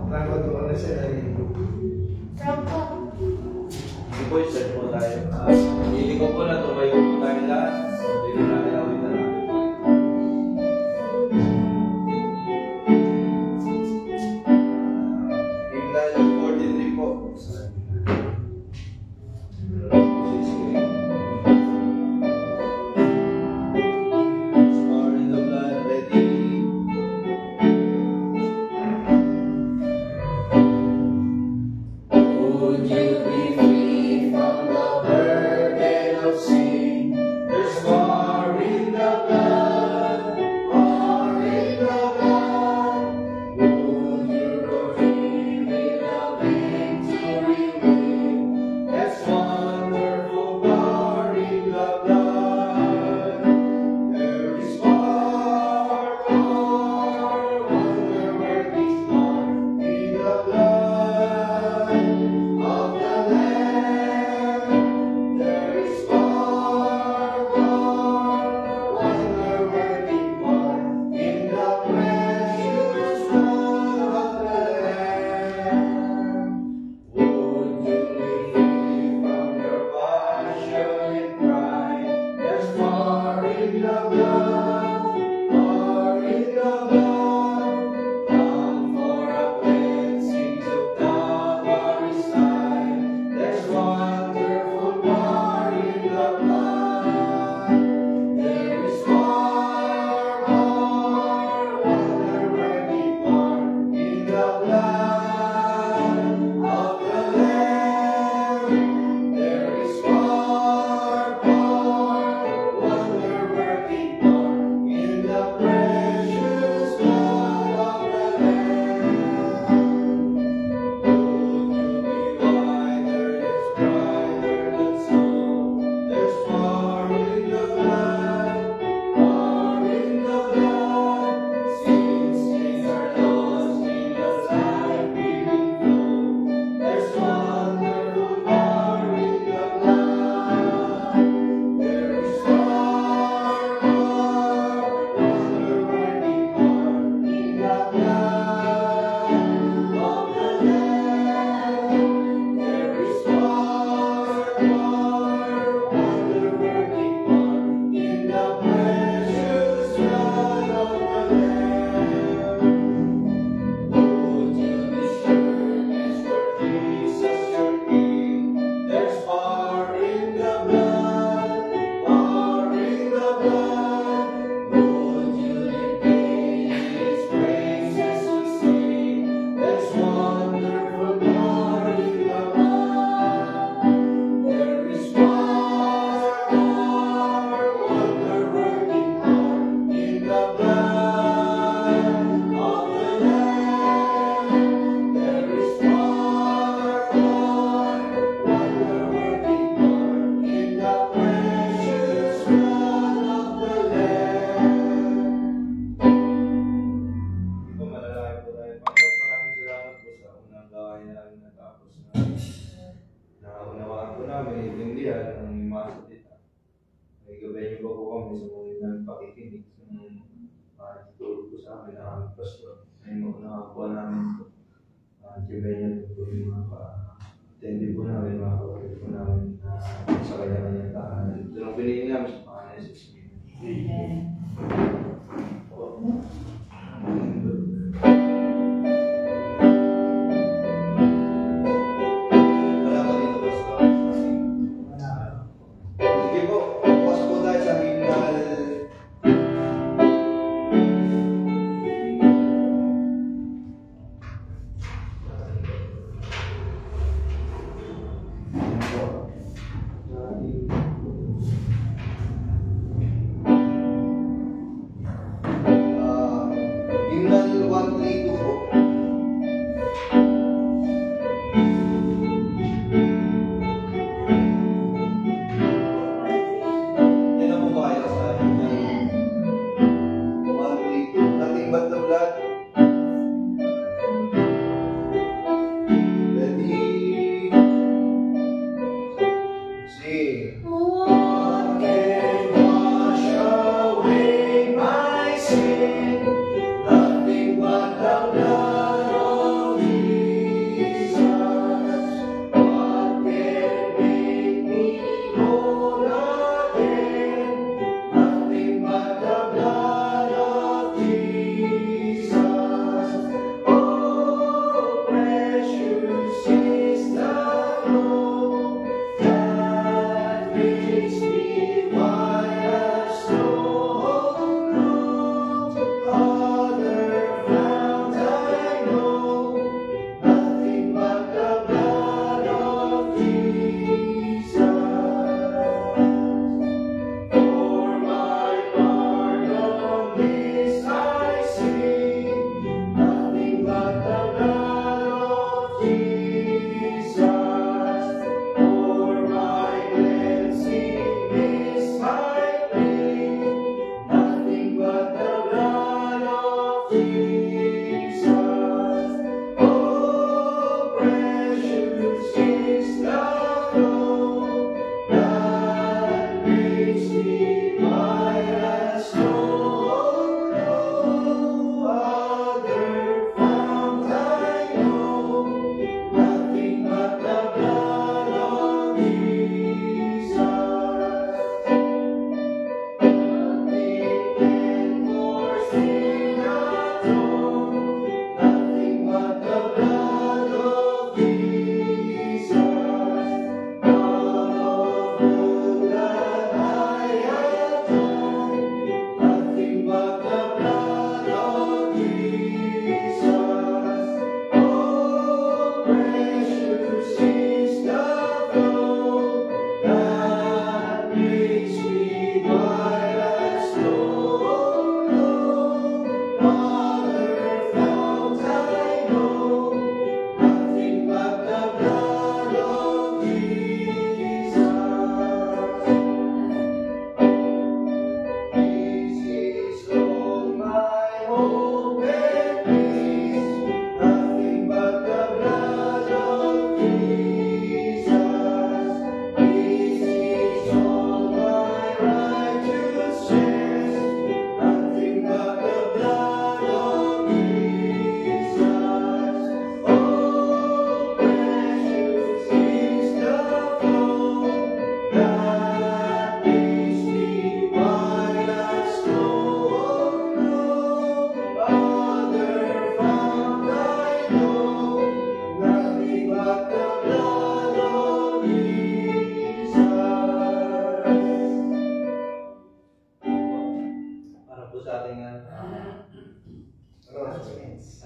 Franco doon na siya na Franco. Hindi po yung set po tayo. Hindi ko po na tumayo po tayo lahat. Hindi na natin awit na natin. Game tayo 43 po.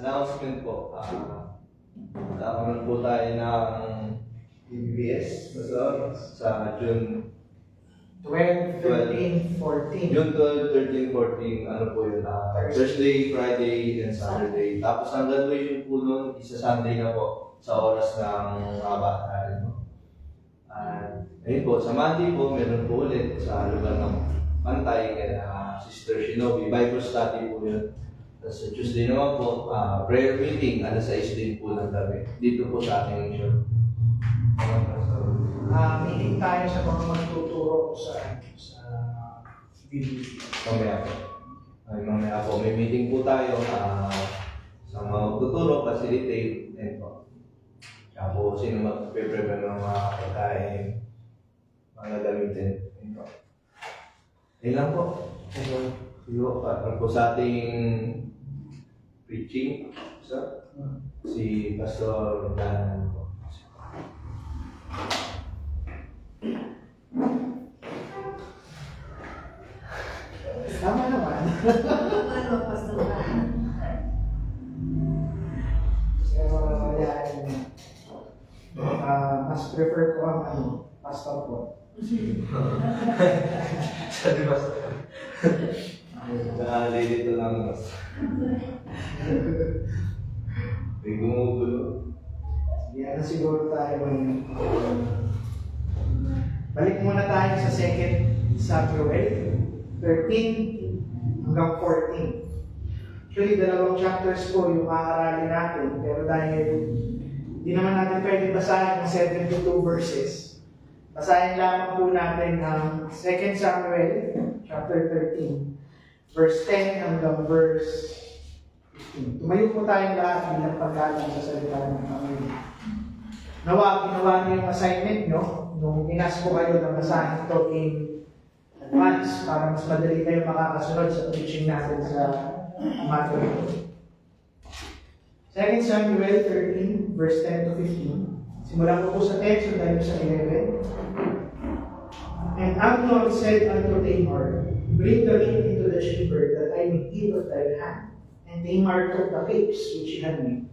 announcement po. Nakaroon po tayo ng EBS sa June 12, 13, 14. June 12, 13, 14, ano po yun? Thursday, Friday, and Saturday. Tapos ang graduation po nun, isa Sunday na po sa oras ng mga bata. Ayun po, sa Monday po, meron po ulit sa lugar ng Pantay, kaya Sister Shinobi, Bible study po yun. Tapos sa Tuesday naman po, prayer meeting, alas 6 din po ng gabi. Dito po sa ating church. Meeting tayo sa mga magtuturo sa BBB. Mamaya po. Mamaya po, may meeting po tayo sa mga magtuturo, facilitate, and po. Kaya po, sino mag-prepare ng mga pagkain, mga gamitin. And po. Ayun lang po. Siguro, para po sa ating preaching, si Pastor Dan po. Tama naman. Ano, Pastor Dan? So, yan. Mas prefer ko ang pastor po. Sabi Pastor. Dito lang, Pastor. May gumugulo. Yan na siguro tayo ngayon. Balik muna tayo sa 2 Samuel 13 hanggang 14. Actually, dalawang chapters po yung maaaralin natin, pero dahil hindi naman natin pwede basahin ng 72 verses, basahin lamang po natin ang 2 Samuel chapter 13 verse 10 hanggang verse 15. Tumayo po tayong lahat bilang paggalang sa salita ng Panginoon. Nawa, ginawa niyo yung assignment nyo nung inas ko kayo na basahin ito in advance para mas madali kayo makakasunod sa preaching natin sa umaga ito. 2 Samuel 13, verse 10 to 15. Simulan ko po sa 10, sundan ko sa 11. And Amnon said unto Tamar, bring the ring into the chamber, that I may eat of thy hand. And Tamar took the cakes which she had made,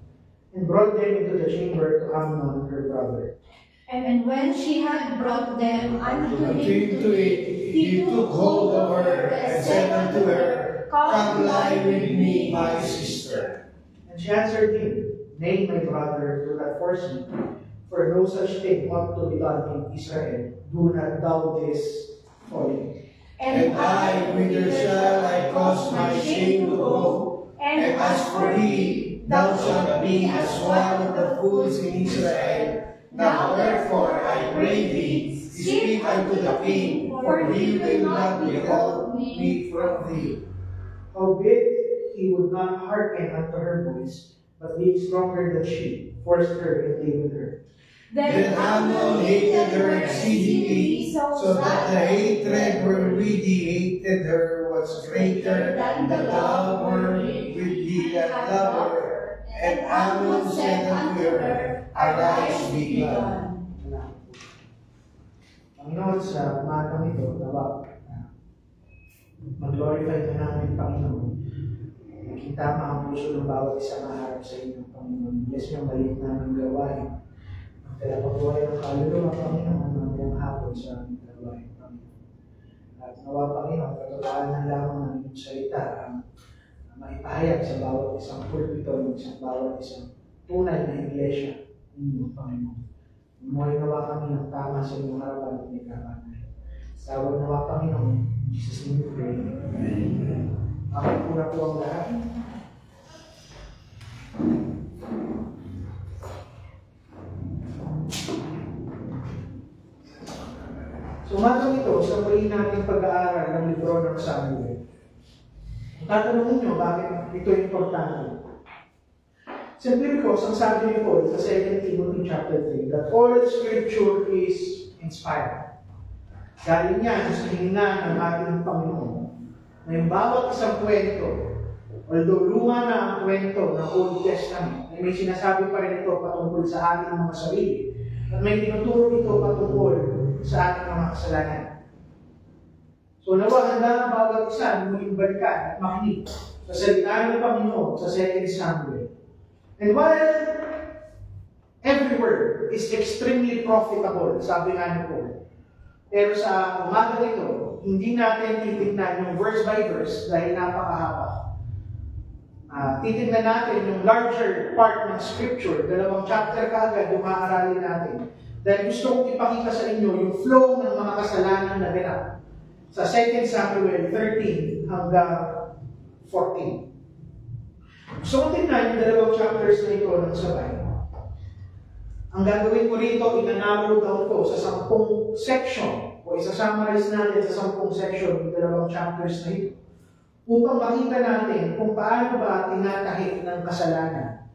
and brought them into the chamber to Amnon her brother. And when she had brought them unto him to eat, he took hold of her and said unto her, Come lie with me, my sister. And she answered him, Nay, my brother, do not force me, for no such thing ought to be done in Israel. Do not thou this folly. And I, whither shall I cause my shame to go? And as for thee, thou shalt be as one of the fools in Israel. Now therefore, I pray thee, speak unto the king, for he will not withhold me from thee. Howbeit, he would not hearken unto her voice, but being stronger than she, forced her and lay with her. Then Amnon hated her exceedingly, so that the hatred wherewith he hated her was greater than the love wherewith he had loved her. And Amnon said unto her, Arise, be gone. Panginoon, sa umagang ito, nawa, mag-glorify ka namin, Panginoon. Maging tama ang puso ng bawat isang maharap sa inyo, Panginoon. Bless niyo ang maliit namin gawain. Ang talapakuhay ng kaluluwa, Panginoon, mamayang hapon sa aming gawain, Panginoon. At nawa, Panginoon, katotohanan lamang ng inyong salita ang maipahayag sa bawat isang pulpito, sa bawat isang tunay na iglesia ninyo, Panginoon. Umuhay nawa kami ng tama sa inyong harapan at may kapanay. Tawag nawa, Panginoon, in Jesus' name we pray. Amen. Makapura po ang lahat. So, umagang ito, sa muli nating pag-aaral ng libro ng Samuel. Tatanungin nyo, bakit ito importante? Simply because, ang sabi ni Paul sa 2 Timothy chapter 3, that all Scripture is inspired. Galing yan sa hina ng ating Panginoon. Na yung bawat isang kwento, although luma na ang kwento ng Old Testament, ay may sinasabi pa rin ito patungkol sa ating mga sarili. At may tinuturo ito patungkol sa ating mga kasalanan. So nawa, handa ang bawat isa na maging balikan at makinig sa salita ng Panginoon sa 2 Samuel. And while every word is extremely profitable, sabi nga ni Paul, pero sa umaga nito, hindi natin titignan yung verse by verse dahil napakahaba. Titignan natin yung larger part ng Scripture, 2 chapter kaagad yung maaralin natin. Dahil gusto kong ipakita sa inyo yung flow ng mga kasalanan na ganap sa 2 Samuel 13 hanggang 14. Gusto kong tignan yung 2 chapters na ito ng sabay. Ang gagawin ko rito, inanalo down ko sa 10 section o isa-summarize natin sa 10 section yung 2 chapters na ito upang makita natin kung paano ba tinatahik ng kasalanan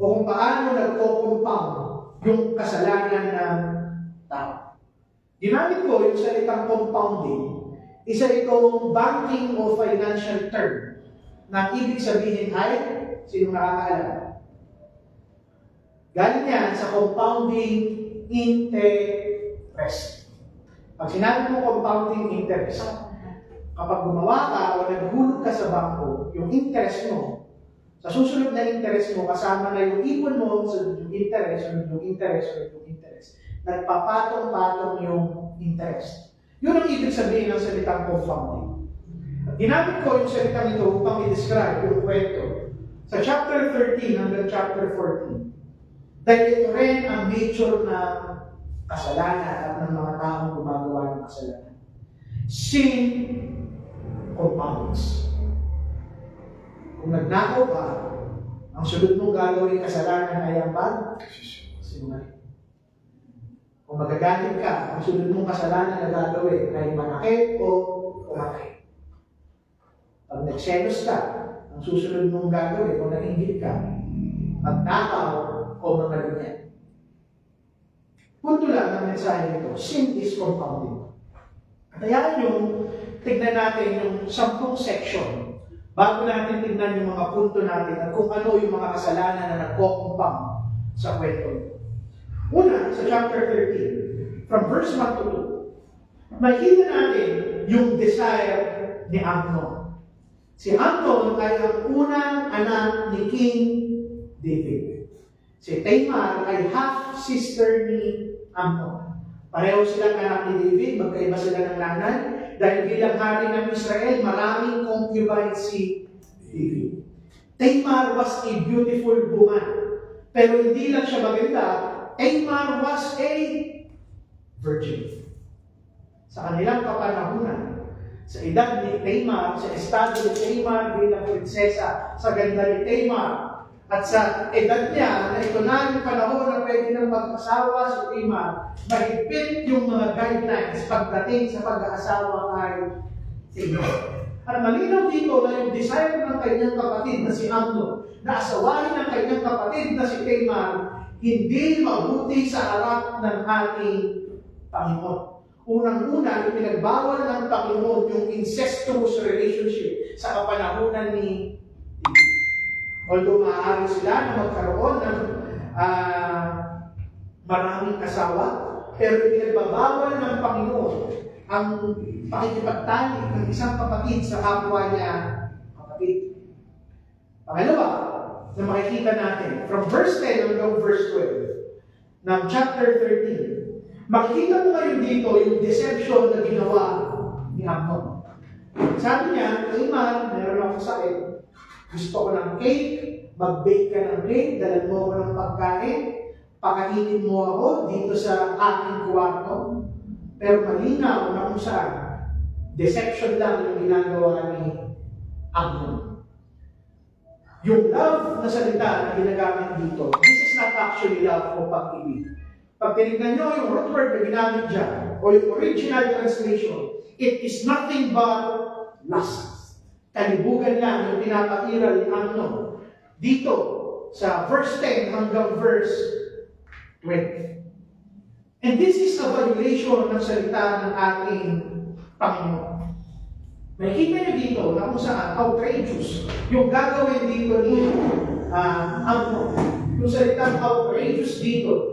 o kung paano nagko-compound yung kasalanan ng tao. Ginamit ko yung salitang compounding, isa itong banking o financial term na ibig sabihin ay, sino nakakaalam? Galing yan sa compounding interest. Pag sinabi mo compounding interest, kapag gumawa ka o naghulog ka sa bangko, yung interest mo, sa susunod na interest mo, kasama na yung ipon mo sa yung interest, nagpapatong-patong yung interest. Yun ang ibig sabihin ng salitang compounding. Ginamit ko yung salitang ito upang i-describe yung kwento sa chapter 13 hanggang chapter 14. Dahil ito rin ang nature ng kasalanan at ng mga taong gumagawa ng kasalanan. Sin compounds. Kung nagnakaw ka, ang sunod mong gagawin kasalanan ay ang sinungaling. Kung magagalit ka, ang sunod mong kasalanan na gagawin ay manakit o umatay. Pag nagselos ka, ang susunod mong gagawin kung nainggit ka, magnakaw o mangalunya. Punto lang ang mensahe nito, sin is compounding. At hayaan yung tignan natin yung 10 section bago natin tignan yung mga punto natin at kung ano yung mga kasalanan na nagko-compound sa kwento. Una, sa chapter 13, from verse 1 to 2, makikita natin yung desire ni Amnon. Si Amnon ay ang unang anak ni King David. Si Tamar ay half-sister ni Amnon. Pareho silang anak ni David, magkaiba sila ng nanay. Dahil bilang hari ng Israel, maraming concubines si David. Tamar was a beautiful woman. Pero hindi lang siya maganda, Tamar was a virgin. Sa kanilang kapanahunan, sa edad ni Tamar, sa estado ni Tamar bilang prinsesa, sa ganda ni Tamar, at sa edad niya, na ito na yung panahon na pwede nang mag-asawa si Tamar, mahigpit yung mga guidelines pagdating sa pag-aasawa kay Tamar. At malinaw dito na yung desire ng kanyang kapatid na si Amnon, na asawahin ng kanyang kapatid na si Tamar, hindi mabuti sa harap ng ating Panginoon. Unang-una, ipinagbawal ng Panginoon yung incestuous relationship sa kapanahunan ni David. Although maaari sila na magkaroon ng maraming asawa, pero ipinagbabawal ng Panginoon ang pakikipagtali ng isang kapatid sa kapwa niya kapatid. Pangalawa, na makikita natin, from verse 10 hanggang verse 12 ng chapter 13, makikita mo ngayon dito yung deception na ginawa ni Amnon. Sabi niya, Tamar, meron ako sakit. Gusto ko ng cake, mag-bake ka ng cake, dalan mo ako ng pagkain, pakainin mo ako dito sa aking kwarto. Pero malinaw na kung saan, deception lang yung ginagawa ni Amnon. Yung love na salita na ginagamit dito, this is not actually love o pag-ibig. Pag tinignan nyo yung root word na ginamit dyan, o yung original translation, it is nothing but lust. Kalibugan lang yung pinapatira ni Amnon dito sa verse 10 hanggang verse 20. And this is a violation ng salita ng ating Panginoon. Makikita niyo dito na kung saan outrageous yung gagawin dito ni Amnon. Yung salitang outrageous dito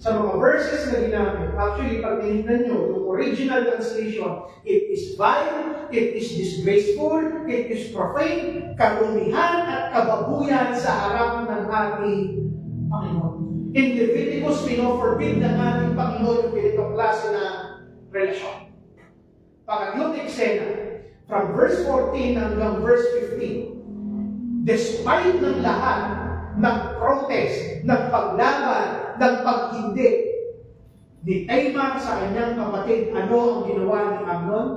sa mga verses na ginamit, actually, pag tinignan nyo, yung original translation, it is vile, it is disgraceful, it is profane, karumihan at kababuyan sa harap ng ating Panginoon. In Leviticus, pino-forbid ng ating Panginoon yung ganitong klase na relasyon. Pangatlong eksena, from verse 14 hanggang verse 15, despite ng lahat ng protest, ng paglaban, ng paghindi ni Tamar sa kanyang kapatid, ano ang ginawa ni Amnon?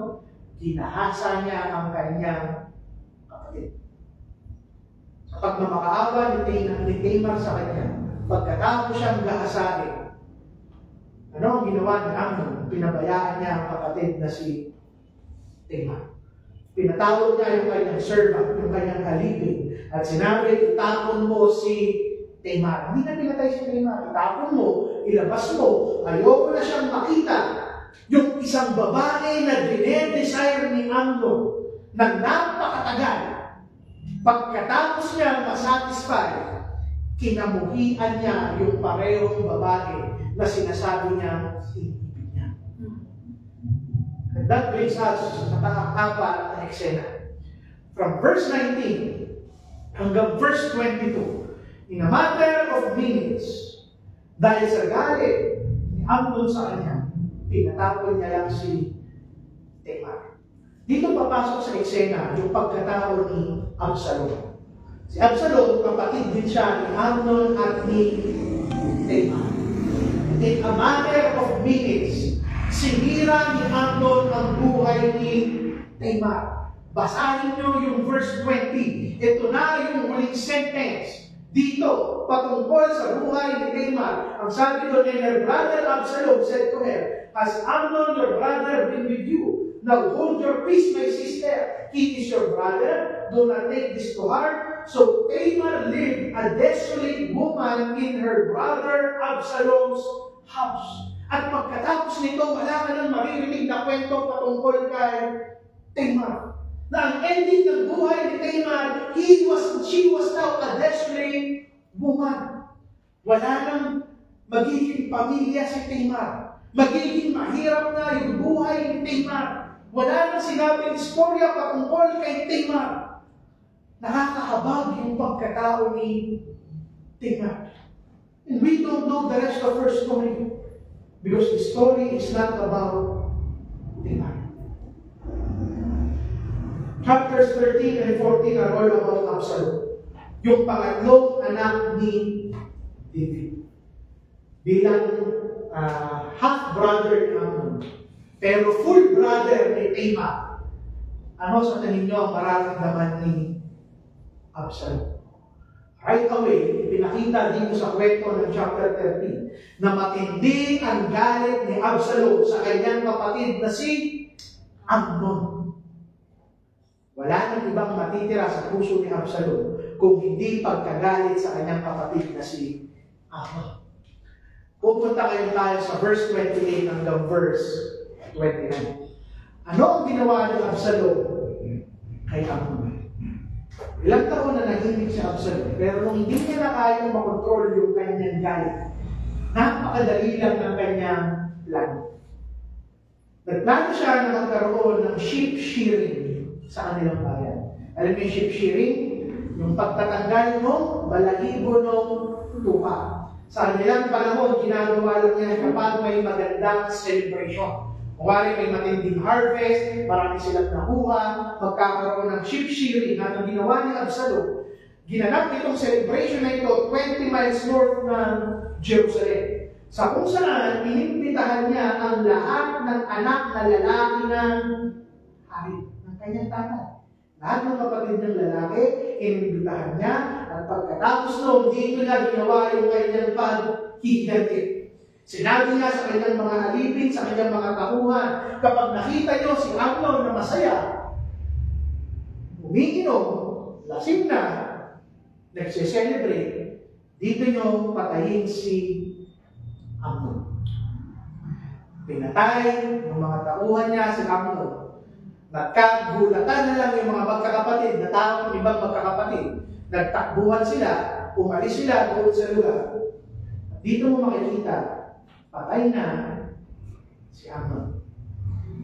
Ginahasa niya ang kanyang kapatid. Sa pagmamakaawa ni Tamar sa kanya, pagkatapos siyang gahasain, ano ang ginawa ni Amnon? Pinabayaan niya ang kapatid na si Tamar. Pinatawag niya yung kanyang servant, yung kanyang alipin, at sinabi, itapon mo si Tamar. Hindi na pinatay si Tamar. Itapon mo, ilabas mo, ayoko na siyang makita. Yung isang babae na dinedesire ni Amnon na napakatagal, pagkatapos niya masatisfy, kinamuhian niya yung parehong babae na sinasabi niya inibig niya. And that brings us sa nakakapa na eksena. From verse 19 hanggang verse 22, in a matter of minutes, dahil sa galit ni Amnon sa kanya, pinatapon niya lang si Tamar. Dito papasok sa eksena yung pagkatao ni Absalom. Si Absalom, kapatid din siya ni Amnon at ni Tamar. In a matter of minutes, sinira ni Amnon ang buhay ni Tamar. Basahin nyo yung verse 20. Ito na yung huling sentence. Dito, patungkol sa buhay ni Tamar. Ang sabi doon, and her brother Absalom said to her, has Amnon your brother been with you? Now hold your peace, my sister. He is your brother. Do not take this to heart. So Tamar lived a desolate woman in her brother Absalom's house. At pagkatapos nito, wala ka nang maririnig na kwento patungkol kay Tamar. Na ang ending ng buhay ni Tamar, she was now a desolate woman. Wala nang magiging pamilya si Tamar. Magiging mahirap na yung buhay ni Tamar. Wala nang sinabing istorya patungkol kay Tamar. Nakakahabag yung pagkatao ni Tamar. And we don't know the rest of her story. Because the story is not about Tamar. Chapters 13 and 14 are all about Absalom. Yung pangatlong anak ni David. Bilang half-brother ni Amnon. Pero full brother ni Tamar. Ano sa tingin nyo ang mararamdaman ni Absalom? Right away, pinakita dito sa kwento ng chapter 13 na matindi ang galit ni Absalom sa kanyang kapatid na si Amnon. Wala nang ibang matitira sa puso ni Absalom kung hindi pagkagalit sa kanyang kapatid na si Amnon. Pupunta kayo tayo sa verse 28 hanggang verse 29. Ano ang ginawa ng Absalom kay Amnon? Ilang taon na nahimik si Absalom, pero nung hindi niya na kayang makontrol yung kanyang galit, napakadali lang ng kanyang plano. Nagplano siya na magkaroon ng sheep shearing sa kanilang bayan. Alam mo yung sheep shearing? Yung pagtatanggal ng balahibo ng tuka. Sa kanilang panahon, ginagawa lang niya kapag may magandang celebration. Kung may matinding harvest, marami silang nakuha, magkakaroon ng sheep shearing na ang ginawa ni Absalom. Ginanap itong celebration na ito 20 miles north ng Jerusalem. Sa kung saan, inimbitahan niya ang lahat ng anak na lalaki ng hari, ng kanyang tatay. Lahat ng kapatid ng lalaki, inimbitahan niya, at pagkatapos noon, dito na ginawa yung kanyang pag-higanti. Sinabi niya sa kanyang mga alipin, sa kanyang mga tauhan, kapag nakita niyo si Amnon na masaya, umiinom, lasing na, nagse-celebrate, dito niyo patayin si Amnon. Pinatay ng mga tauhan niya si Amnon. Nagkagulatan na lang yung mga magkakapatid, na tao ng ibang magkakapatid. Nagtakbuhan sila, umalis sila doon sa lugar. Dito mo makikita, patay na si Amnon.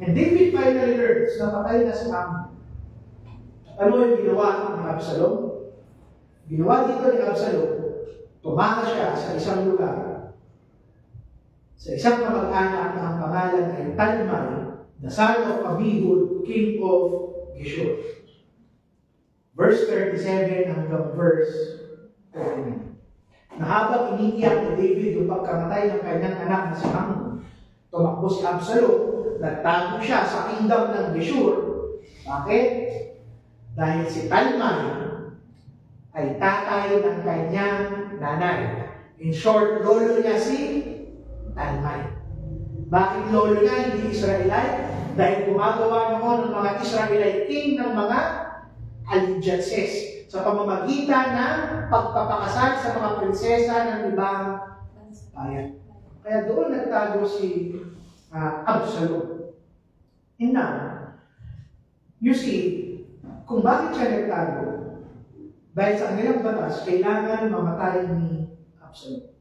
And David finally learns na patay na si Amnon. Ano yung ginawa ni Absalom? Ginawa dito ni Absalom, tumaka siya sa isang lugar, sa isang kamag-anak na ang pangalan ay Talmai, the son of Abihud, king of Geshur. Verse 37 hanggang verse 39. Na habang iniiyak ni David yung pagkamatay ng kanyang anak na si Amnon, tumakbo si Absalom, nagtago siya sa kingdom ng Geshur. Bakit? Dahil si Talmai ay tatay ng kanyang nanay. In short, lolo niya si Talmai. Bakit lolo niya, hindi Israelite? Dahil gumagawa noon ng mga Israelite king ng mga allegiances sa pamamagitan ng pagpapakasal sa mga prinsesa ng ibang bayan. Kaya doon nagtago si Absalom. And now, you see, kung bakit siya nagtago, dahil sa kanilang batas, kailangan mamatay ni Absalom.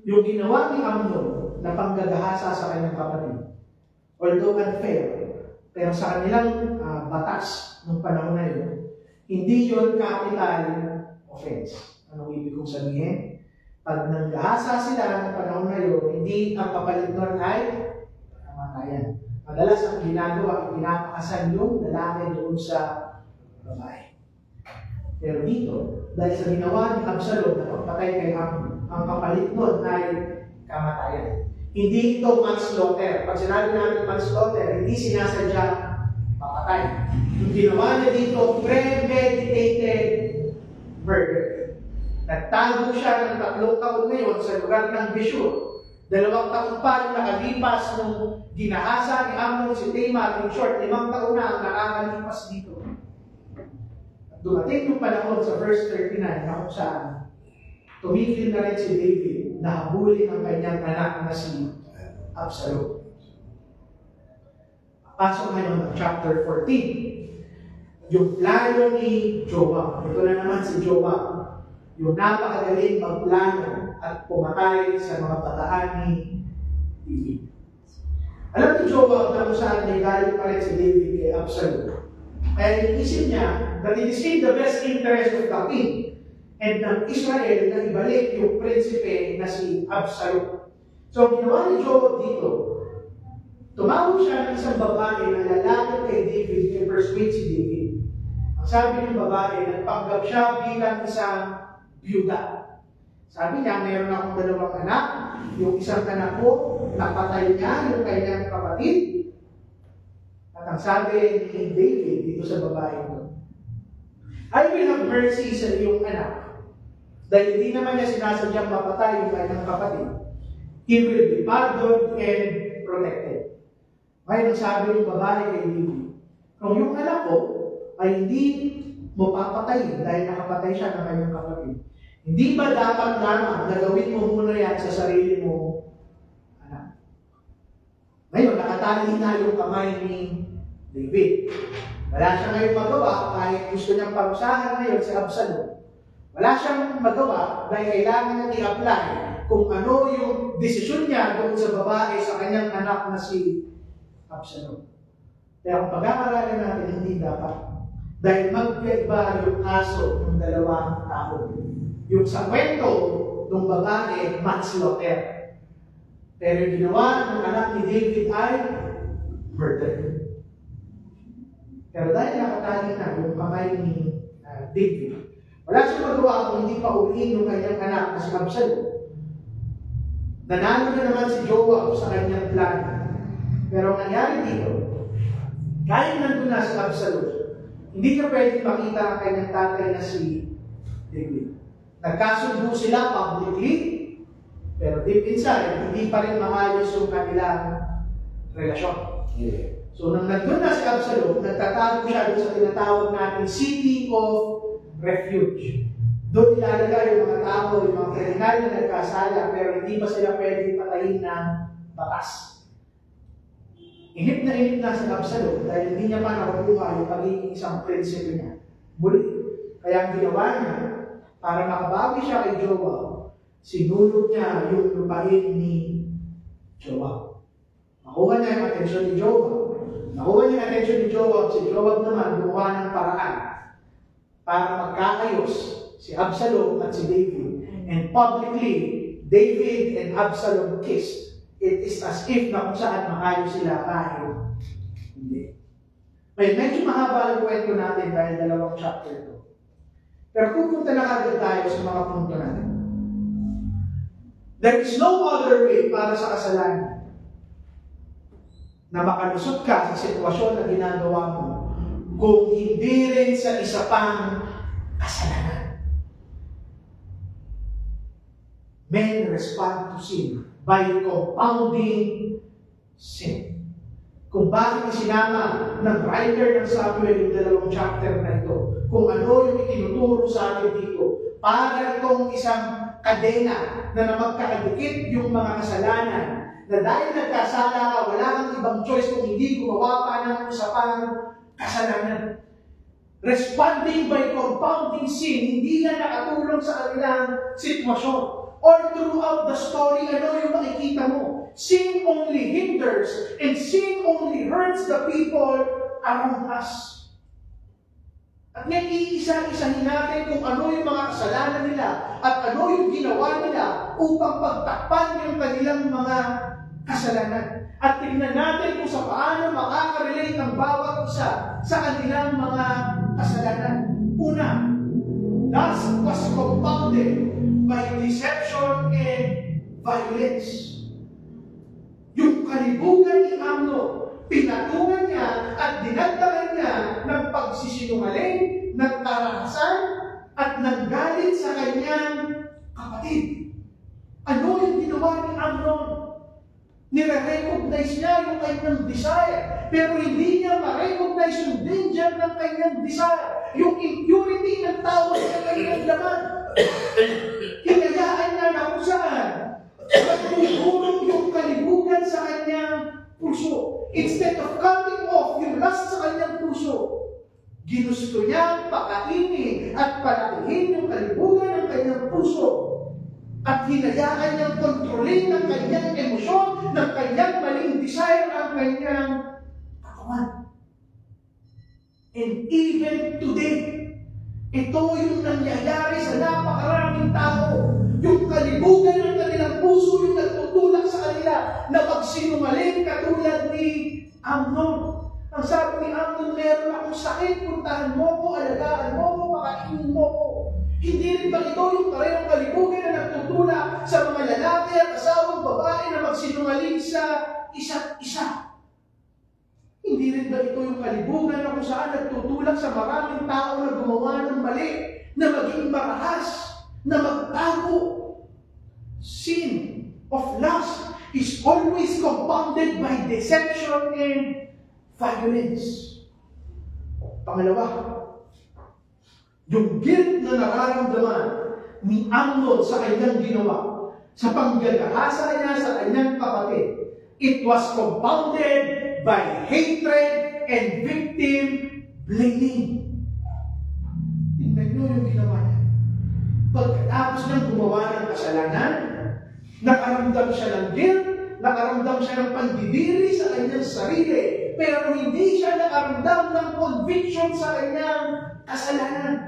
Yung ginawa ni Amnon na panggagahasa sa kanyang kapatid, although unfair, pero sa kanilang batas ng panahon na yun, hindi yun capital offense. Anong ibig kong sabihin? Pag nanggahasa sila ng panahon na yun, hindi ang kapalit nun ay kamatayan. Madalas ang ginagawa, pinapakasan yung lalaki doon sa babae. Pero dito, dahil sa ginawa ni Absalom na pagpatay kay Amnon, ang kapalit nun ay kamatayan. Hindi ito manslaughter. Pag sinabi namin manslaughter, hindi sinasadya papatay. Yung ginawa niya dito, premeditated murder. Nagtago siya ng 3 taon ngayon sa lugar ng Geshur. 2 taon pa yung nakalipas nung ginahasa ni Amnon si Tamar. In short, 5 taon na ang nakakalipas dito. At dumating yung panahon sa verse 39 na kung saan tumigil na rin si David na habulin ang kanyang anak na si Absalom. Pasok ngayon ng chapter 14. Yung plano ni Joab. Ito na naman si Joab. Yung napakagaling magplano at pumatay sa mga bataan ni David. Alam ni Joab na kung saan may galit pa rin si David kay Absalom. Kaya inisip niya that it is in the best interest of the king and ng Israel na ibalik yung prinsipe na si Absalom. So, ginawa ni Joab dito, tumawag siya ng isang babae na lalapit kay David, kay persuade si David. Ang sabi ng babae, nagpanggap siya bilang isang byuda. Sabi niya, mayroon akong 2 anak. Yung isang anak ko, napatay niya yung kanyang kapatid. At ang sabi ni David dito sa babae ito, I will have mercy sa iyong anak. Dahil hindi naman niya sinasadyang mapatay yung kanyang kapatid. He will be pardoned and protected. Ngayon, sabi ng babae kay David, kung yung anak ko ay hindi mo papatayin dahil nakapatay siya ng kanyang kapatid, hindi ba dapat lamang na gawin mo muna yan sa sarili mo, anak? Ngayon, nakatali na yung kamay ni David. Wala siya ngayon magawa kahit gusto niyang parusahan ngayon si Absalom. Wala siyang magawa dahil kailangan niya i-apply kung ano yung desisyon niya doon sa babae sa kanyang anak na si Absalom. Kaya kung pag-aaralan natin, hindi dapat. Dahil magkaiba yung kaso ng 2 tao. Yung sa kwento ng babae, manslaughter. Pero yung ginawa ng anak ni David ay murder. Pero dahil nakatali na yung kamay ni David, wala siyang magawa kung hindi pa uwiin yung kanyang anak na si Absalom. Nanalo na naman si Joab sa kanyang plan. Pero ang nangyari dito, kahit nandun na si Absalom, hindi ka pwede makita ang kanyang tatay na si David. Nagkasundo sila publicly, pero deep inside, hindi pa rin maayos yung kanilang relasyon. So, nang nandun na si Absalom, nagtatago siya doon sa tinatawag natin City of Refuge. Doon ilalagay yung mga tao, yung mga kriminal na nagkasala, pero hindi pa sila pwede patayin ng batas. Inip na si Absalom dahil hindi niya pa nakukuha yung pagiging isang prinsipe niya. Muli, kaya ang ginawa niya, para makabawi siya kay Joab, sinulog niya yung lupain ni Joab. Nakuha niya yung atensyon ni Joab. Nakuha niya yung atensyon ni Joab. Si Joab naman gumawa ng paraan para magkakayos si Absalom at si David. And publicly, David and Absalom kissed. It is as if na kung saan maayos sila kahit hindi. Medyo mahaba ang kwento natin dahil 2 chapter ito. Pero pupunta na agad tayo sa mga punto natin. There is no other way para sa kasalanan na makalusot ka sa sitwasyon na ginagawa mo kung hindi rin sa isa pang kasalanan. Men respond to sin by compounding sin. Kung bakit isinama ng writer ng Samuel yung 2 chapter na ito, kung ano yung itinuturo sa atin dito, para itong isang kadena na magkakadikit yung mga kasalanan, na dahil nagkasala ka, wala kang ibang choice kung hindi gumawa pa ng isa pang kasalanan. Responding by compounding sin, hindi na nakatulong sa kanilang sitwasyon. Or throughout the story, ano yung makikita mo? Sin only hinders and sin only hurts the people around us. At ngayon, iisa-isahin natin kung ano yung mga kasalanan nila at ano yung ginawa nila upang pagtakpan yung kanilang mga kasalanan. At tingnan natin kung sa paano makaka-relate ang bawat isa sa kanilang mga kasalanan. Una, lust was compounded by deception and violence. Yung kalibugan ni Amnon, pinatungan niya at dinagdagan niya ng pagsisinungaling, ng karahasan, at ng galit sa kanyang kapatid. Ano yung ginawa ni Amnon? Amnon. Nire-recognize niya yung kanyang desire, pero hindi niya ma-recognize yung danger ng kanyang desire, yung impurity ng tao sa kanyang laman. Hinayaan niya na kung saan magtutulong yung kalibugan sa kanyang puso. Instead of cutting off yung lust sa kanyang puso, ginusto niyang pakainin at palakihin yung kalibugan ng kanyang puso. At hinayaan niyang kontrolin ng kanyang emosyon, ng kanyang maling desire ang kanyang katawan. And even today, ito yung nangyayari sa napakaraming tao. Yung kalibugan ng kanilang puso yung nagtutulak sa kanila na magsinungaling katulad ni Amnon. Ang sabi ni Amnon, meron akong sakit, puntahan mo ko, alagaan mo ko, pakainin mo ko. Hindi rin ba ito yung parehong kalibugan na nagtutulak sa mga lalaki at asawang babae na magsinungaling sa isa't isa? Hindi rin ba ito yung kalibugan na kung saan nagtutulak sa maraming tao na gumawa ng mali, na maging marahas, na magtago? Sin of lust is always compounded by deception and violence. Pangalawa, yung guilt na nararamdaman ni Amnon sa kanyang ginawa, sa panggagahasa niya sa kanyang kapatid, it was compounded by hatred and victim blaming. Tingnan nyo yung ginawa niya. Pagkatapos niyang gumawa ng kasalanan, nakaramdam siya ng guilt, nakaramdam siya ng pandidiri sa kanyang sarili, pero hindi siya nakaramdam ng conviction sa kanyang kasalanan.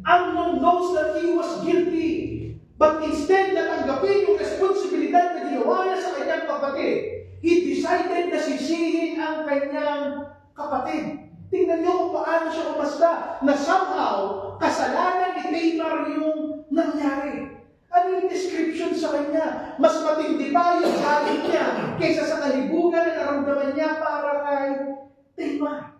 Amnon knows that he was guilty, but instead na tanggapin yung responsibilidad na ginawa niya sa kanyang kapatid, he decided na sisihin ang kanyang kapatid. Tingnan niyo kung paano siya umasta na somehow kasalanan ni Tamar yung nangyari. Ano yung description sa kanya? Mas matindi pa yung galit niya kaysa sa kalibugan na naramdaman niya para kay Tamar.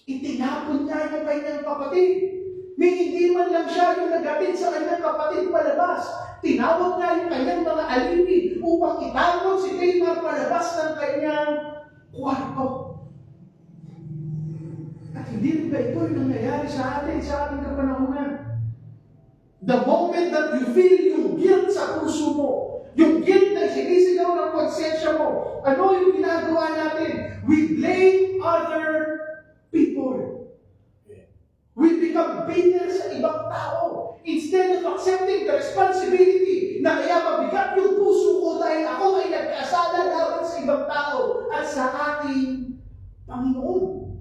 Itinapon niya yung kanyang kapatid. Hindi man lang siya yung nagatid sa kanyang kapatid palabas. Tinawag niya yung kanyang mga alipin upang itawag si Tamar palabas ng kanyang kwarto. At hindi rin ba ito yung nangyayari sa atin, sa ating kapanahunan? The moment that you feel yung guilt sa puso mo, yung guilt na sinisigaw ng konsensya mo, ano yung ginagawa natin? We blame other people. We become bitter sa ibang tao instead of accepting the responsibility na kaya mabigat yung puso ko dahil ako ay nagkasala laban sa ibang tao at sa ating Panginoon.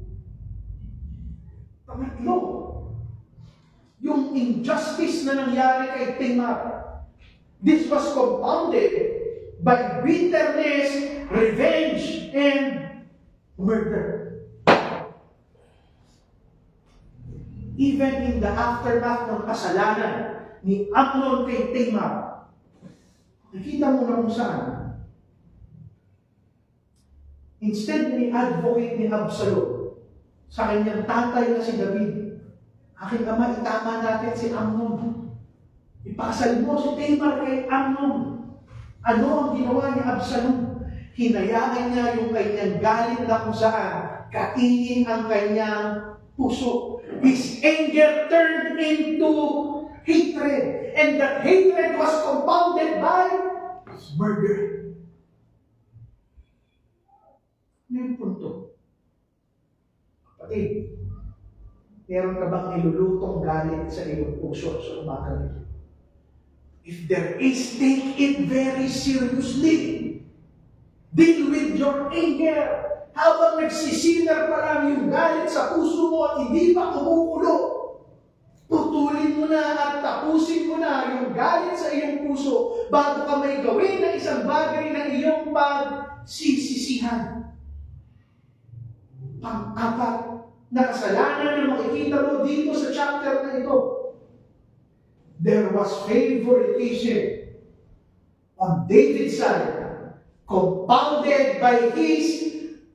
Pangatlo, yung injustice na nangyari kay Tamar. This was compounded by bitterness, revenge, and murder. Even in the aftermath ng kasalanan ni Amnon kay Tamar, nakita mo na kung saan. Instead ni advocate ni Absalom sa kanyang tatay na si David, aking ama, itama natin si Amnon. Ipakasal mo si Tamar kay Amnon. Ano ang ginawa ni Absalom? Hinayaan niya yung kanyang galit na kung saan kainin ang kanyang puso. His anger turned into hatred. And that hatred was compounded by murder. Ano yung punto? Kapatid, meron ka bang nilulutong galit sa iyong puso sa umaga nito? If there is, take it very seriously. Deal with your anger. Habang nagsisinar pa lang yung galit sa puso mo at hindi pa kumukulo, putulin mo na at tapusin mo na yung galit sa iyong puso bago ka may gawin na isang bagay na iyong pagsisisihan. Pang-apat na kasalanan na makikita mo dito sa chapter na ito. There was favoritism on David's side, compounded by his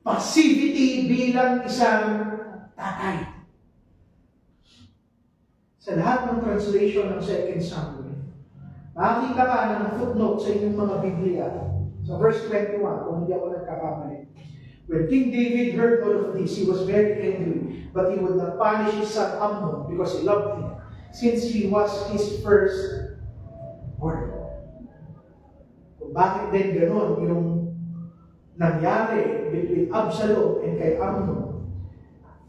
passivity bilang isang tatay. Sa lahat ng translation ng 2 Samuel, Nakakita ka ng footnote sa inyong mga Biblia. Sa verse 21, kung hindi ako nagkakamali. When King David heard all of this, he was very angry, but he would not punish his son Amnon because he loved him, since he was his firstborn. Kung bakit din ganon yung nangyari between Absalom and kay Amnon?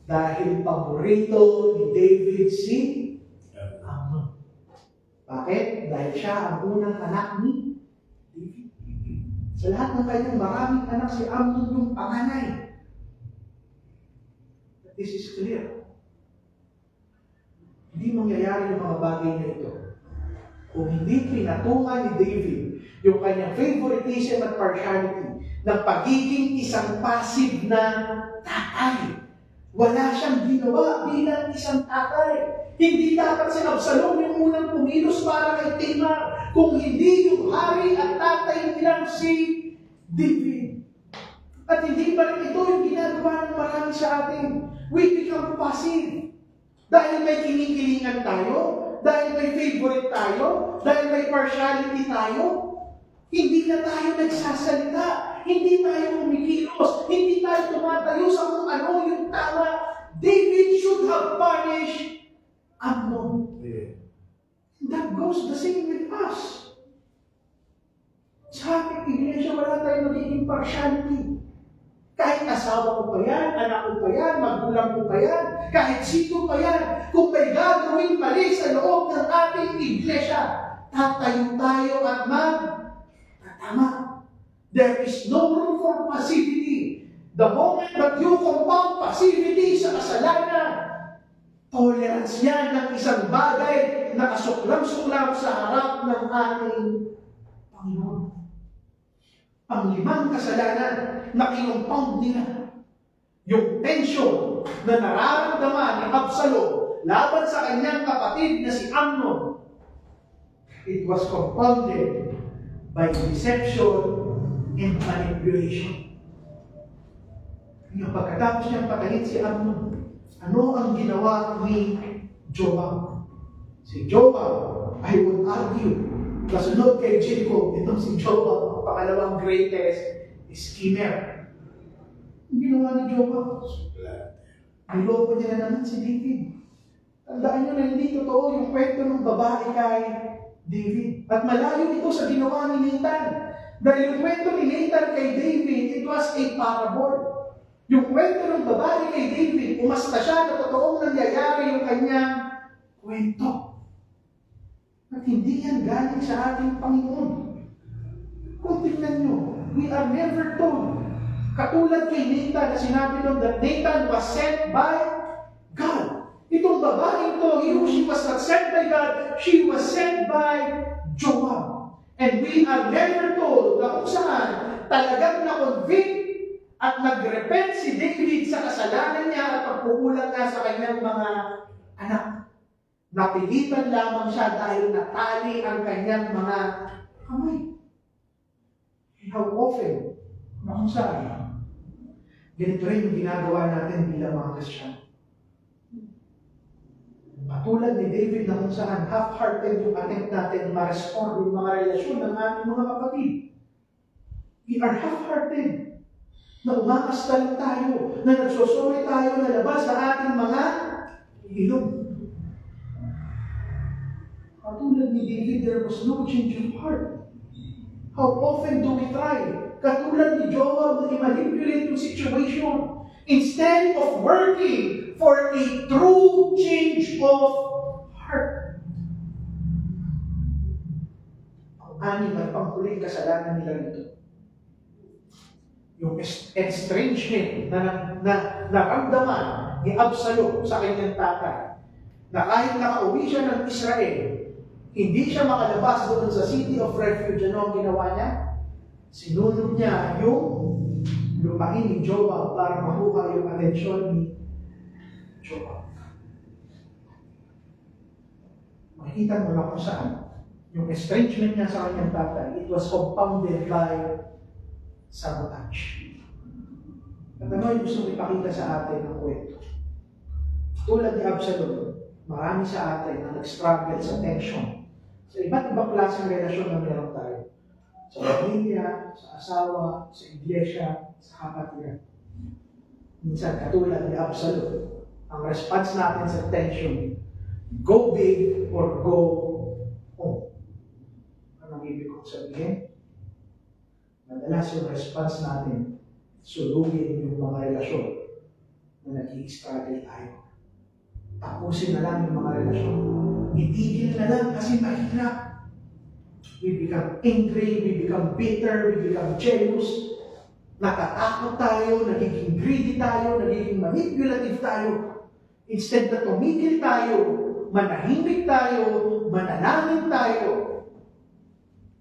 Dahil paborito ni David si Amnon. Bakit? Dahil siya ang unang anak ni David. Sa lahat ng kanyang maraming anak, si Amnon yung panganay. But this is clear. Hindi mangyayari yung mga bagay na ito kung hindi pinatungan ni David yung kanyang favoritism at partiality ng pagiging isang passive na tatay. Wala siyang ginawa bilang isang tatay. Hindi dapat si Absalom yung unang pumilos para kay Tamar, kung hindi yung hari at tatay nilang si David. At hindi ba rin ito yung ginagawa ng marami sa atin? We become passive. Dahil may kinikilingan tayo, dahil may favorite tayo, dahil may partiality tayo, hindi na tayo nagsasalita, hindi tayo kumikilos, hindi tayo tumatayo sa kung ano yung tama. David should have punished Amnon. Yeah. That goes the same with us. Sa ating iglesia, wala tayong magiging partiality. Kahit asawa ko pa yan, anak ko pa yan, magulang ko pa yan, kahit sino pa yan, kung may gagawin mali sa loob ng ating iglesia, tatayo tayo at magtatama. There is no room for passivity. The moment that you compound passivity sa kasalanan, tolerance yan ng isang bagay na kasuklam-suklam sa harap ng ating Panginoon. Panglimang kasalanan na kinumpang nila. Yung tension na nararamdaman ni Absalom laban sa kanyang kapatid na si Amnon, it was compounded by deception and manipulation. Yung pagkatapos niyang patayin si Amnon, ano ang ginawa ni Joab? Si Joab, I would argue, kasunod kay Jacob, itong si Joab, ang pangalawang greatest schemer. Ang ginawa ni Joab, niloko niya na naman si David. Tandaan niyo na hindi totoo yung kwento ng babae kay David. At malayo ito sa ginawa ni Nathan. Dahil yung kwento ni Nathan kay David, it was a parable. Yung kwento ng babae kay David, umasta siya na totoong nangyayari yung kanyang kwento. At hindi yan galing sa ating Panginoon. Kung tingnan nyo, we are never told. Katulad kay Nathan na sinabi doon that Nathan was sent by God. Itong babaeng to, she was not sent by God, she was sent by Joab. And we are never told na kung saan talagang na-convict at nag-repent si David sa kasalanan niya at pagkukulang niya sa kanyang mga anak. Napilitan lamang siya dahil natali ang kanyang mga kamay. How often, na kung saan, ganito rin yung ginagawa natin bilang mga Kristiyano. Patulad ni David na kung saan half-hearted yung attempt natin ma-restore yung mga relasyon ng ating mga kapatid. We are half-hearted. Na umakasta lang tayo, na nagsosorry tayo na labas sa ating mga ilog. Katulad ni David, there was no change of heart. How often do we try? Katulad ni Joab na i-manipulate yung situation instead of working for a true change of heart. Ang anim at panghuling kasalanan nila nito. Yung estrangement na naramdaman ni Absalom sa kanyang tatay, na kahit nakauwi siya ng Israel, hindi siya makalabas doon sa city of refuge. Ano ang ginawa niya? Sinunod niya yung lupain ni Joab para makuha yung atensyon ni Joab. Makikita mo na kung saan yung estrangement niya sa kanyang tatay, it was compounded by sabotage. At ano yung gusto ipakita sa atin ng kwento? Tulad ni Absalom, marami sa atin na nag-struggle sa tension Sa iba't ibang klaseng relasyon na meron tayo. Sa pamilya, sa asawa, sa iglesia, sa kapatiran. Minsan, katulad ni Absalom, ang response natin sa tension, go big or go home. Anong ibig kong sabihin? Madalas yung response natin, sulugin yung mga relasyon na nag-i-struggle tayo. Tapusin na lang yung mga relasyon. Itigil na lang kasi mahirap. We become angry, we become bitter, we become jealous. Natatakot tayo, nagiging greedy tayo, nagiging manipulative tayo. Instead na tumigil tayo, manahimik tayo, manalangin tayo,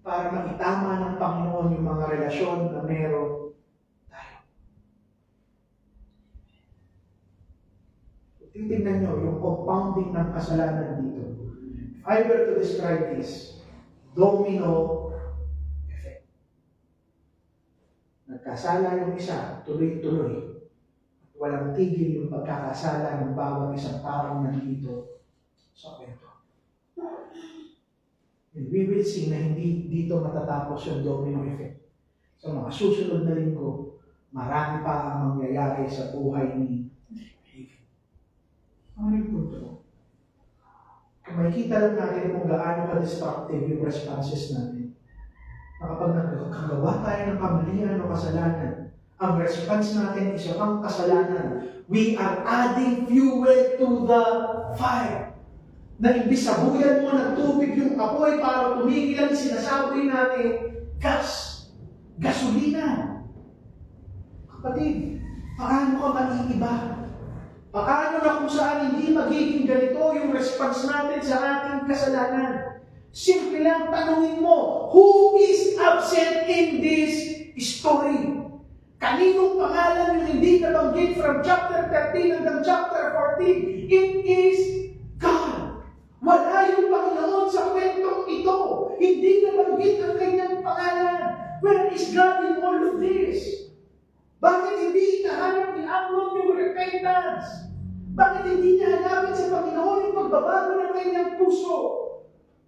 para makitama ng Panginoon yung mga relasyon na meron tayo. Titignan nyo yung compounding ng kasalanan dito. If I were to describe this, domino effect. Nagkasala yung isa, tuloy-tuloy. Walang tigil yung pagkakasala ng bawat isang taong nandito sa kwento. And we will see na hindi dito matatapos yung domino effect. Sa mga susunod na linggo, marami pa ang mangyayari sa buhay ni David. Ano yung punto? Kung makikita lang natin kung gaano ka-destructive yung responses natin. Na kapag nagkagawa tayo ng kamalian o kasalanan, ang response natin is yung kasalanan. We are adding fuel to the fire. Na imbis sabuyan mo ng tubig yung apoy para tumigil ang sinasabi natin, gasolina. Kapatid, paano ka maiiba? Paano na kung saan hindi magiging ganito yung response natin sa ating kasalanan? Simple lang, tanungin mo, who is absent in this story? Kaninong pangalan yung hindi nabanggit from chapter 13 hanggang chapter 14? It is God. Wala yung Panginoon sa kwentong ito. Hindi nabanggit ang kanyang pangalan. Where is God in all of this? Bakit hindi hinahanap ni Amnon yung repentance? Bakit hindi niya hanapin sa Panginoon yung pagbabago ng kanyang puso?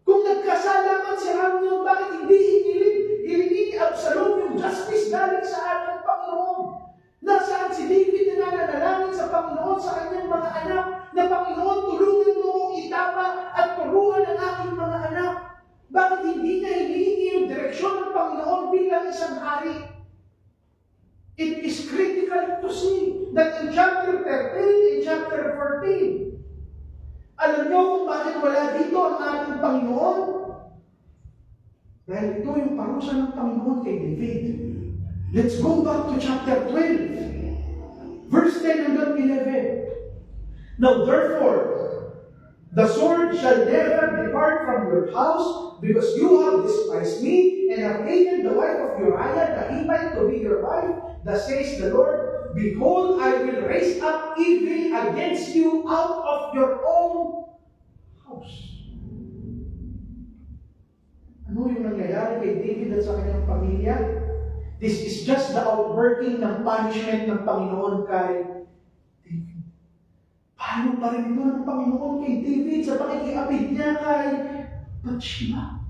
Kung nagkasala man si Amnon, bakit hindi hinihingi ni Absalom yung justice galing sa ating Panginoon? Nasaan si David na nananalangin sa Panginoon sa kanyang mga anak na Panginoon, tulungan mo kong itama at turuan ang aking mga anak? Bakit hindi niya hinihingi yung direksyon ng Panginoon bilang isang hari? It is critical to see that in chapter 13 and chapter 14, alam niyo kung bakit wala dito ang ating Panginoon? Dahil ito yung parusa ng Panginoon kay David. Let's go back to chapter 12, verse 10 hanggang 11. Now therefore, the sword shall never depart from your house, because you have despised me, and have taken the wife of Uriah the Hittite to be your wife. Thus says the Lord, behold, I will raise up evil against you out of your own house. Ano yung nangyayari kay David at sa kanyang pamilya? This is just the outworking ng punishment ng Panginoon kay David. Paano pa rin ito ng Panginoon kay David sa pakikiapid niya kay Bathsheba?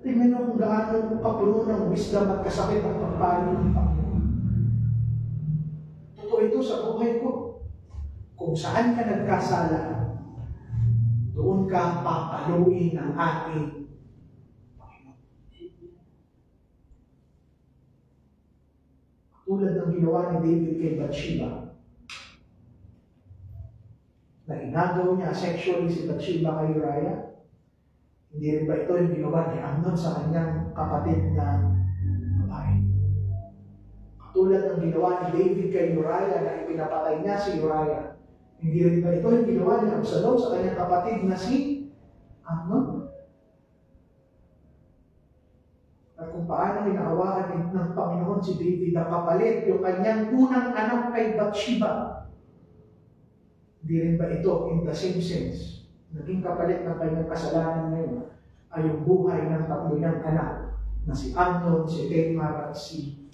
Tingnan niyo kung gaano kapuno ng wisdom at kasakit ang pagpalo ng Panginoon. Totoo ito sa buhay ko. Kung saan ka nagkasala, doon ka papaluin ng ating Panginoon. Tulad ng ginawa ni David kay Bathsheba, na inagaw niya sexually si Bathsheba kay Uriah, hindi rin ba ito yung ginawa ni Amnon sa kanyang kapatid na babae? Katulad ng ginawa ni David kay Uriah na ipinapatay niya si Uriah, hindi rin ba ito yung ginawa ni Absalom sa kanyang kapatid na si Amnon? At kung paano inaawaan ng Panginoon si David ang kapalit yung kanyang unang anak kay Bathsheba, hindi rin ba ito in the same sense? Naging kapalit ng kanyang kasalanan ngayon ay yung buhay ng tatlo niyang anak na si Amnon, si Tamar, at si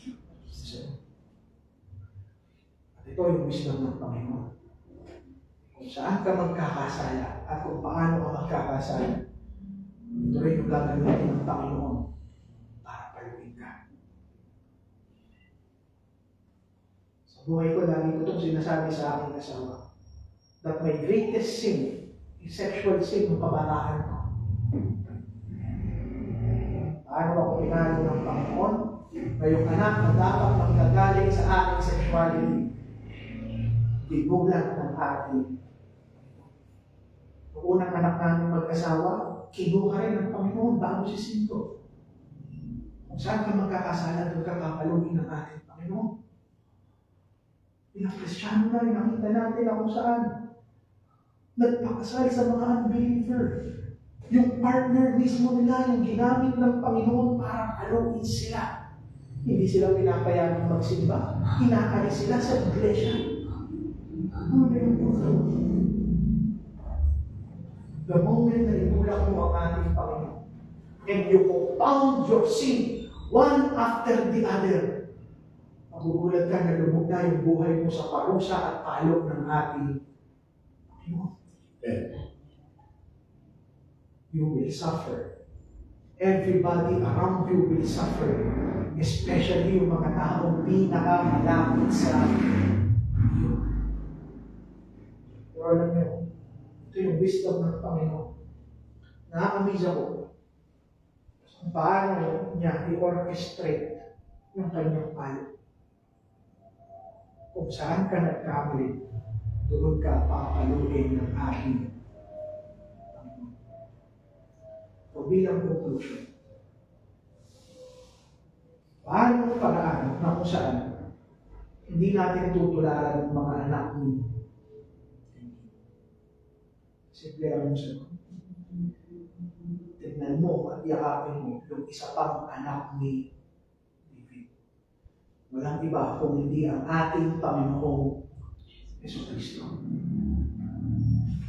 Absalom. At ito yung wisdom ng Panginoon. Kung saan ka magkakasala at kung paano ka magkakasala, ito rin yung gagamitin ng Panginoon para paluin ka. Sa buhay ko, lagi ko itong sinasabi sa aking asawa that my greatest sin is sexual sin ng kabataan ko. Paano ako pinalo ng Panginoon? Ngayong anak na dapat magkagaling sa aking sexuality, binulan ng ating. Noong unang anak namin mag-asawa, kinuha rin ng Panginoon bago si Sinto. Kung saan ka magkakasala, doon ka kapaluin ng ating Panginoon. Bilang Kristiyano na, nakita natin na kung saan nagpakasal sa mga unbeliever. Yung partner mismo nila, yung ginamit ng Panginoon para paluin sila. Hindi sila pinapayagang magsimba. Inaalis sila sa iglesia. Ano na yung puso? The moment na itulak mo ang ating Panginoon, and you compound your sin one after the other, magugulat ka na lumog na yung buhay mo sa parusa at palog ng ating Panginoon. You will suffer. Everybody around you will suffer. Especially yung mga taong pinakamalapit sa iyo. Pero alam niyo, ito yung wisdom ng Panginoon. Nakakamiss ako kung paano niya i-orchestrate yung kanyang palo. Kung saan ka nagkamali, doon ka papaluin ng aking Panginoon. O bilang conclusion, paano paraan na kung saan hindi natin tutularan ng mga anak mo? Simple lang siya. Tignan mo at yakapin mo yung isa pang anak ni David. Walang iba kung hindi ang ating Panginoong Jesucristo.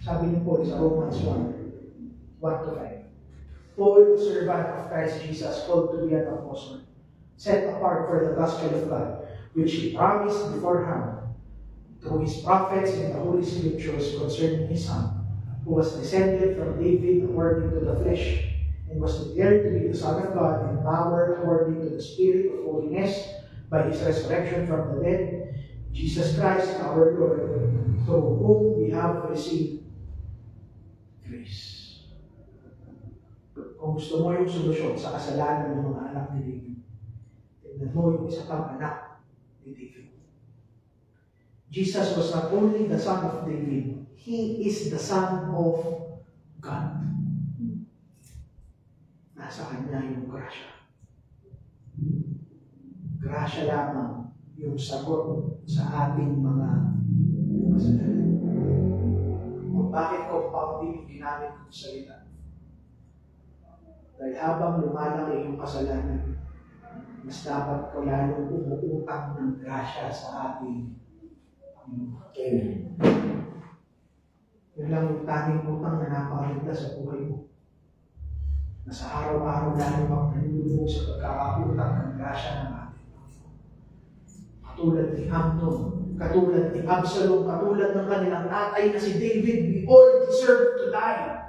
Sabi ni Paul sa Romans 1:1-5. Paul, servant of Christ Jesus, called to be an apostle, set apart for the gospel of God, which he promised beforehand through his prophets in the Holy Scriptures concerning his Son, who was descended from David according to the flesh, and was declared to be the Son of God in power according to the Spirit of holiness by his resurrection from the dead, Jesus Christ our Lord, through whom we have received grace. Kung gusto mo yung solusyon sa kasalanan ng mga anak ni David, tignan mo yung isa pang anak ni David. Jesus was not only the son of David, he is the Son of God. Nasa kanya yung grasya. Grasya lamang yung sagot sa ating mga kasalanan. Kung bakit compounding yung ginamit kong salita? Dahil habang lumalaki yung kasalanan, mas dapat ko lalong umuutang ng grasya sa ating Panginoon. Yun lang yung tanging utang na napakaganda sa buhay mo. Na sa araw-araw lalong ang nanulunod sa pagkakautang ng grasya ng ating Panginoon. Katulad ni Amnon, katulad ni Absalom, katulad ng kanilang tatay na si David, we all deserve to die.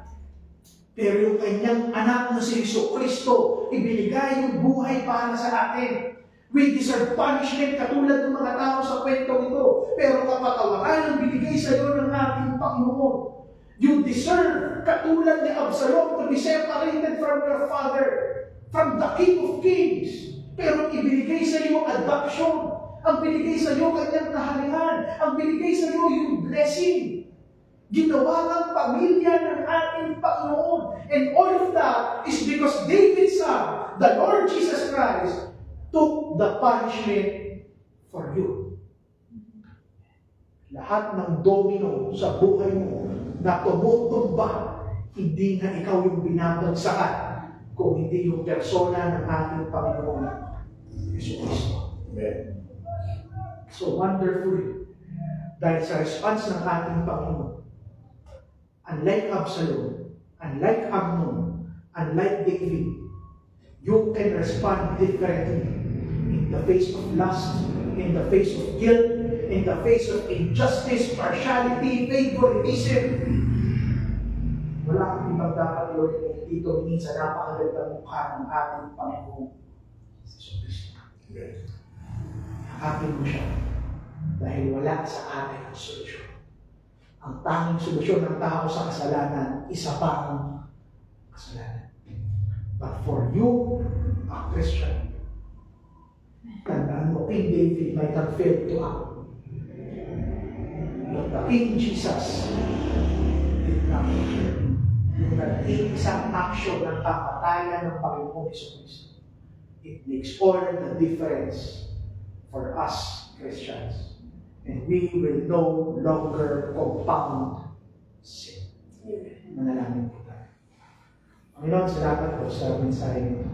Pero yung kanyang anak na si Jesucristo, ibinigay yung buhay para sa atin. We deserve punishment katulad ng mga tao sa kwentong ito. Pero kapatawaran ang binigay sa iyo ng ating Panginoon. You deserve, katulad ni Absalom, to be separated from your father, from the King of Kings. Pero ibinigay sa iyo adoption. Ang binigay sa iyo kanyang kaharian. Ang binigay sa iyo yung blessing. Ginawa ng pamilya ng ating Panginoon. And all of that is because David's son, the Lord Jesus Christ, took the punishment for you. Lahat ng domino sa buhay mo na tumutumba, hindi na ikaw yung binabagsakan, kung hindi yung persona ng ating Panginoon, Jesucristo. Amen. So wonderful. Dahil sa response ng ating Panginoon, unlike Absalom, unlike Amnon, unlike David, you can respond differently in the face of lust, in the face of guilt, in the face of injustice, partiality, favoritism. Wala kang pang dapat gawin dito minsan napakagandang mukha ng ating Panginoon. Hakapin mo siya dahil wala sa atin ang solusyon. Ang tanging solusyon ng tao sa kasalanan, isa pa ang kasalanan. But for you, a Christian, tandaan mo, King David might have failed to act. But the King Jesus did not. Yung naging isang action ng kapatayan ng Panginoon Jesucristo, it makes all the difference for us Christians. And we will no longer compound sin. Manalangin po tayo. Panginoon, salamat po sa mensahe.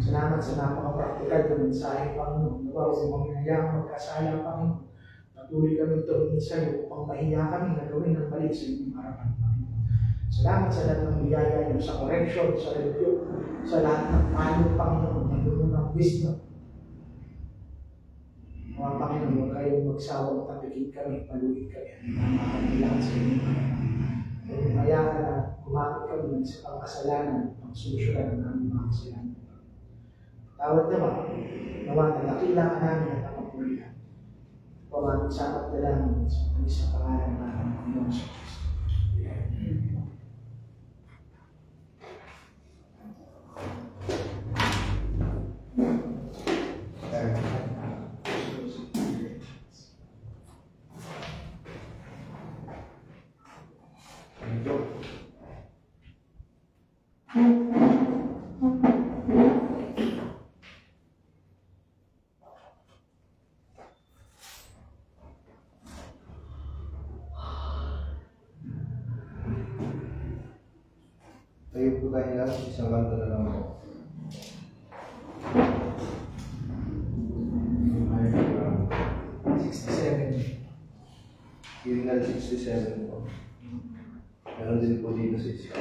Salamat sa napaka-practical na mensahe, Panginoon. Nawa sa mga hinayang magkasala, Panginoon. Patuloy kami tumingin sa iyo upang mahiya kami na gawin ng mali sa inyong harapan, Panginoon. Salamat sa lahat ng biyaya niyo sa correction, sa review, sa lahat ng payo, Panginoon, na doon ng wisdom. Mga Panginoon, huwag kayong magsawang tapikin kami, paluin kami, at nakakailangan sa inyo. Kaya mayaan na kumapit kami sa pangkasalanan, ang solusyonan ng aming mga kasalanan. Tawad naman, nawa na nakilala namin at ang mapulihan. Pamamit sa apat na lang sa isang pangalan ng Panginoon sa Kristo. Tayo po tayo lahat, isang kanta na lang po. Hymnal 67 po. Meron din po dito sa isip.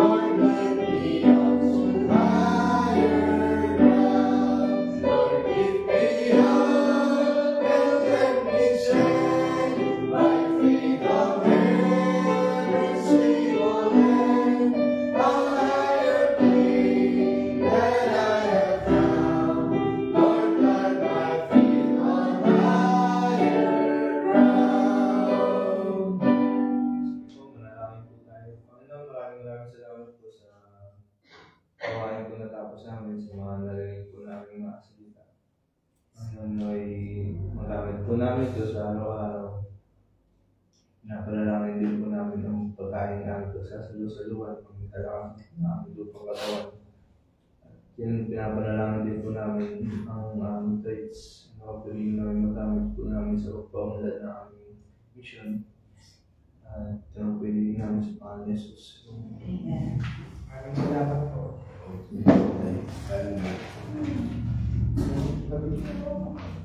Lord, let me also salamat po sa kawain po natapos namin sa mga narinig po namin mga salita. Ang ay magamit po namin ito sa araw-araw. Napanalangin din po namin ang pagkain namin ito sa salusaluan kung talagang namin ito pagkatawan. At yun, pinapanalangin din po namin ang traits na pagkain namin magamit po namin sa pagpamunlad ng aming mission. At pwede namin sa Panginoon Jesus. Amen. Maraming salamat po. Amen. Amen.